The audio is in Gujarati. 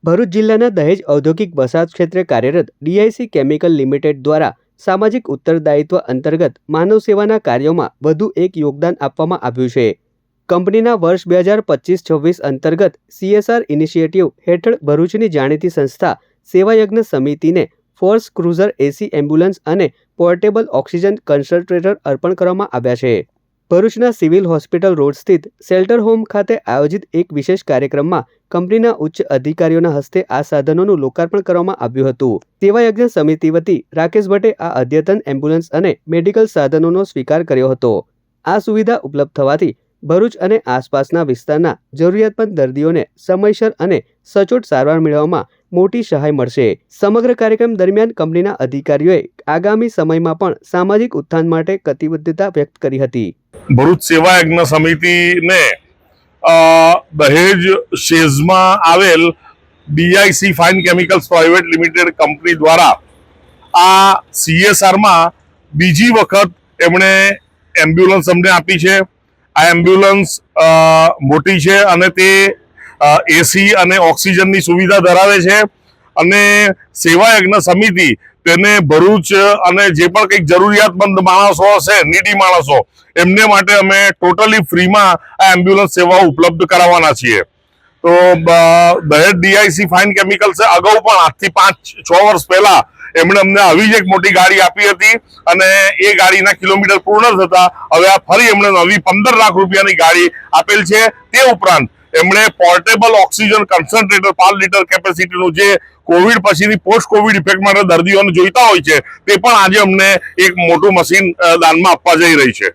ભરૂચ જિલ્લાના દહેજ ઔદ્યોગિક વસાહત ક્ષેત્રે કાર્યરત ડીઆઈસી કેમિકલ લિમિટેડ દ્વારા સામાજિક ઉત્તરદાયિત્વ અંતર્ગત માનવ સેવાના કાર્યોમાં વધુ એક યોગદાન આપવામાં આવ્યું છે. કંપનીના વર્ષ 2025-26 અંતર્ગત CSR ઇનિશિયેટિવ હેઠળ ભરૂચની જાણીતી સંસ્થા સેવાયજ્ઞ સમિતિને ફોર્સ ક્રુઝર AC એમ્બ્યુલન્સ અને પોર્ટેબલ ઓક્સિજન કન્સન્ટ્રેટર અર્પણ કરવામાં આવ્યા છે. ભરૂચના સિવિલ હોસ્પિટલ રોડ સ્થિત શેલ્ટર હોમ ખાતે આયોજિત એક વિશેષ કાર્યક્રમમાં કંપનીના ઉચ્ચ અધિકારીઓના હસ્તે આ સાધનોનું લોકાર્પણ કરવામાં આવ્યું હતું. સેવાયજ્ઞ સમિતિ વતી રાકેશ ભટ્ટે આ અદ્યતન એમ્બ્યુલન્સ અને મેડિકલ સાધનોનો સ્વીકાર કર્યો હતો. આ સુવિધા ઉપલબ્ધ થવાથી ભરૂચ અને આસપાસના વિસ્તારના જરૂરિયાતમંદ દર્દીઓને સમયસર અને સચોટ સારવાર મેળવવામાં મોટી સહાય મળશે. સમગ્ર કાર્યક્રમ દરમિયાન કંપનીના અધિકારીઓએ આગામી સમયમાં પણ સામાજિક ઉત્થાન માટે કટિબદ્ધતા વ્યક્ત કરી હતી. ભરૂચ સેવાયજ્ઞ સમિતિને દહેજ શેઝમાં આવેલ DIC fine chemicals private limited company દ્વારા આ CSRમાં બીજી વખત એમણે એમ્બ્યુલન્સ અમને આપી છે. આ એમ્બ્યુલન્સ મોટી છે અને તે AC અને ઓક્સિજનની સુવિધા ધરાવે છે અને સેવાયજ્ઞ સમિતિ તેને ભરૂચ અને જે પણ કંઈક જરૂરિયાતમંદ માણસો હશે, નીડી માણસો, એમને માટે અમે ટોટલી ફ્રીમાં આ એમ્બ્યુલન્સ સેવાઓ ઉપલબ્ધ કરાવવાના છીએ. તો દહેજ ડીઆઈસી ફાઇન કેમિકલ્સે અગાઉ પણ આજથી 5-6 વર્ષ પહેલા એમણે અમને આવી જ એક મોટી ગાડી આપી હતી અને એ ગાડીના કિલોમીટર પૂર્ણ થતા હવે આ ફરી એમણે નવી 15 લાખ રૂપિયાની ગાડી આપેલ છે. તે ઉપરાંત એમણે પોર્ટેબલ ઓક્સિજન કન્સન્ટ્રેટર 5 લીટર કેપેસિટીનું જે કોવિડ પછીની પોસ્ટ કોવિડ ઇફેક્ટ માટે દર્દીઓને જોઈતા હોય છે તે પણ આજે અમને એક મોટું મશીન દાનમાં આપવા જઈ રહી છે.